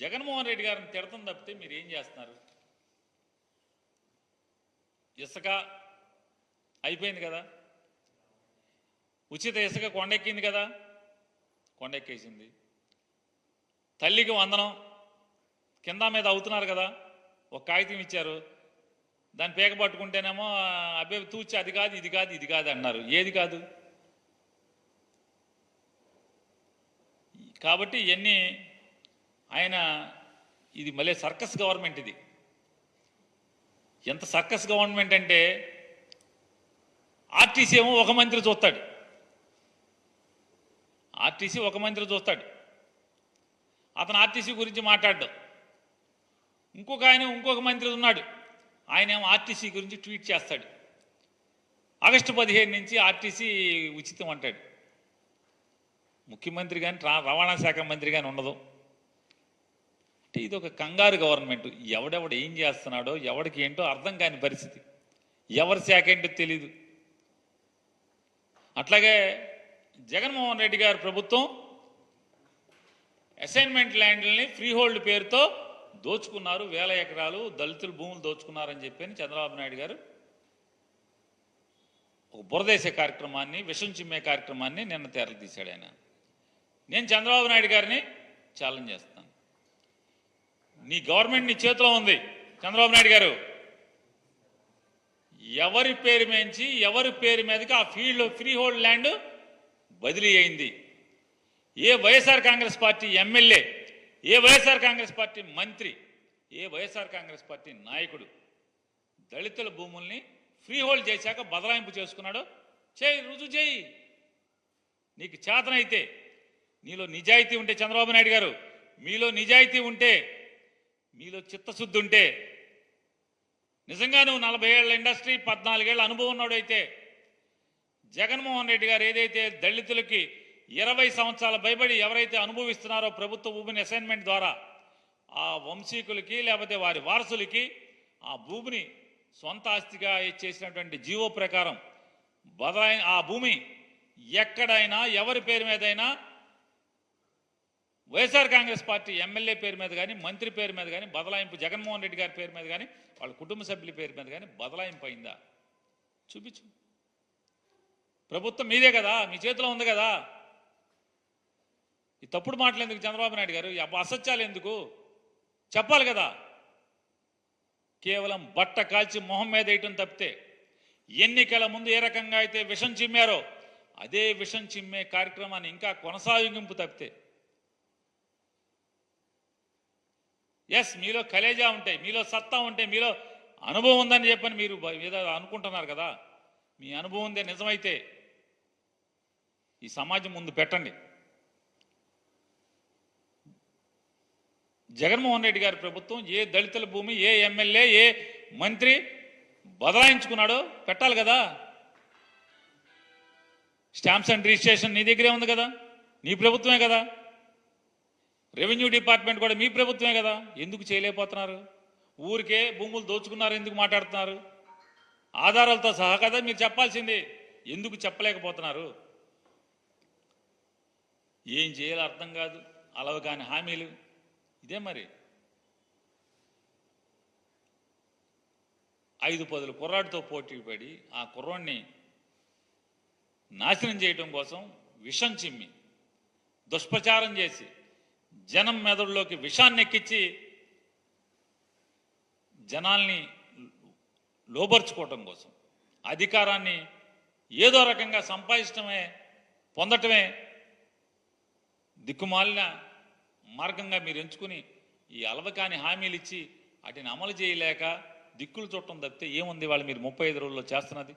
జగన్మోహన్ రెడ్డి గారిని తిడతం తప్పితే మీరు ఏం చేస్తున్నారు? ఇసుక అయిపోయింది కదా, ఉచిత ఇసుక కొండెక్కింది కదా, కొండెక్కేసింది. తల్లికి వందనం కింద మీద అవుతున్నారు కదా, ఒక కాగితం ఇచ్చారు, దాన్ని పేక పట్టుకుంటేనేమో అబ్బే తూచి అది కాదు ఇది కాదు ఇది కాదు అన్నారు. ఏది కాదు? కాబట్టి ఇవన్నీ ఆయన ఇది మళ్ళీ సర్కస్ గవర్నమెంట్. ఇది ఎంత సర్కస్ గవర్నమెంట్ అంటే ఆర్టీసీ ఏమో ఒక మంత్రి చూస్తాడు, ఆర్టీసీ ఒక మంత్రి చూస్తాడు, అతను ఆర్టీసీ గురించి మాట్లాడడం. ఇంకొక మంత్రి ఉన్నాడు, ఆయన ఏమో ఆర్టీసీ గురించి ట్వీట్ చేస్తాడు. ఆగస్టు 15 నుంచి ఆర్టీసీ ఉచితం అంటాడు. ముఖ్యమంత్రి కానీ రవాణా శాఖ మంత్రి కానీ ఉండదు. అంటే ఇది ఒక కంగారు గవర్నమెంట్. ఎవడెవడు ఏం చేస్తున్నాడో ఎవడికి ఏంటో అర్థం కాని పరిస్థితి, ఎవరి శాఖ ఏంటో తెలీదు. అట్లాగే జగన్మోహన్ రెడ్డి గారి ప్రభుత్వం అసైన్మెంట్ ల్యాండ్లని ఫ్రీ హోల్డ్ పేరుతో దోచుకున్నారు, 1000 ఎకరాలు దళితుల భూములు దోచుకున్నారని చెప్పి చంద్రబాబు నాయుడు గారు ఒక బురదేశే కార్యక్రమాన్ని, విషం చిమ్మే కార్యక్రమాన్ని నిన్న తెరలు తీశాడు ఆయన. నేను చంద్రబాబు నాయుడు గారిని ఛాలెంజ్ చేస్తాను. నీ గవర్నమెంట్ నీ చేతిలో ఉంది చంద్రబాబు నాయుడు గారు. ఎవరి పేరు మేంచి ఎవరి పేరు మీదకి ఆ ఫీల్డ్ ఫ్రీ హోల్డ్ ల్యాండ్ బదిలీ అయింది? ఏ వైఎస్ఆర్ కాంగ్రెస్ పార్టీ ఎమ్మెల్యే, ఏ వైఎస్ఆర్ కాంగ్రెస్ పార్టీ మంత్రి, ఏ వైఎస్ఆర్ కాంగ్రెస్ పార్టీ నాయకుడు దళితుల భూముల్ని ఫ్రీ హోల్డ్ చేశాక బదలాయింపు చేసుకున్నాడో చేయి, రుజువు చేయి. నీకు చేతనైతే, నీలో నిజాయితీ ఉంటే చంద్రబాబు నాయుడు గారు, మీలో నిజాయితీ ఉంటే, మీలో చిత్తశుద్ధి ఉంటే, నిజంగా నువ్వు 40 ఏళ్ల ఇండస్ట్రీ 14 ఏళ్ల అనుభవం ఉన్నాడైతే, జగన్మోహన్ రెడ్డి గారు ఏదైతే దళితులకి 20 సంవత్సరాల భయపడి ఎవరైతే అనుభవిస్తున్నారో ప్రభుత్వ భూమిని అసైన్మెంట్ ద్వారా, ఆ వంశీకులకి లేకపోతే వారి వారసులకి ఆ భూమిని సొంత ఆస్తిగా చేసినటువంటి జీవో ప్రకారం ఆ భూమి ఎక్కడైనా ఎవరి పేరు మీదైనా వైఎస్ఆర్ కాంగ్రెస్ పార్టీ ఎమ్మెల్యే పేరు మీద కానీ మంత్రి పేరు మీద కానీ బదలాయింపు, జగన్మోహన్ రెడ్డి గారి పేరు మీద కానీ వాళ్ళ కుటుంబ సభ్యుల పేరు మీద కానీ బదలాయింపు అయిందా? చూపించు. ప్రభుత్వం మీదే కదా, మీ చేతిలో ఉంది కదా. ఈ తప్పుడు మాటలు ఎందుకు చంద్రబాబు నాయుడు గారు? అసత్యాలు ఎందుకు? చెప్పాలి కదా. కేవలం బట్ట కాల్చి మొహం మీద వేయటం తప్పితే, ఎన్నికల ముందు ఏ రకంగా అయితే విషం చిమ్మారో అదే విషం చిమ్మే కార్యక్రమాన్ని ఇంకా కొనసాగింపు తప్పితే. ఎస్, మీలో కలేజా ఉంటాయి, మీలో సత్తా ఉంటాయి, మీలో అనుభవం ఉందని చెప్పని మీరు ఏదో అనుకుంటున్నారు కదా. మీ అనుభవం ఉందే నిజమైతే ఈ సమాజం ముందు పెట్టండి. జగన్మోహన్ రెడ్డి గారి ప్రభుత్వం ఏ దళితుల భూమి, ఏ ఎమ్మెల్యే, ఏ మంత్రి బదలాయించుకున్నాడో పెట్టాలి కదా. స్టాంప్స్ అండ్ రిజిస్ట్రేషన్ నీ దగ్గరే ఉంది కదా, నీ ప్రభుత్వమే కదా. రెవెన్యూ డిపార్ట్మెంట్ కూడా మీ ప్రభుత్వమే కదా. ఎందుకు చేయలేకపోతున్నారు? ఊరికే భూములు దోచుకున్నారు ఎందుకు మాట్లాడుతున్నారు? ఆధారాలతో సహా కదా మీరు చెప్పాల్సింది. ఎందుకు చెప్పలేకపోతున్నారు? ఏం చేయాలో అర్థం కాదు, అలవ కాని హామీలు. ఇదే మరి 5-10 కుర్రాడితో పోటీ పడి ఆ కుర్రాడిని నాశనం చేయడం కోసం విషం చిమ్మి దుష్ప్రచారం చేసి జనం మెదడులోకి విషాన్ని ఎక్కించి జనాల్ని లోబర్చుకోవటం కోసం, అధికారాన్ని ఏదో రకంగా సంపాదించడమే, పొందటమే దిక్కుమాలిన మార్గంగా మీరు ఎంచుకుని ఈ అలవకాని హామీలు ఇచ్చి వాటిని అమలు చేయలేక దిక్కులు చూడటం తప్పితే ఏముంది వాళ్ళు మీరు 35 రోజుల్లో చేస్తున్నది?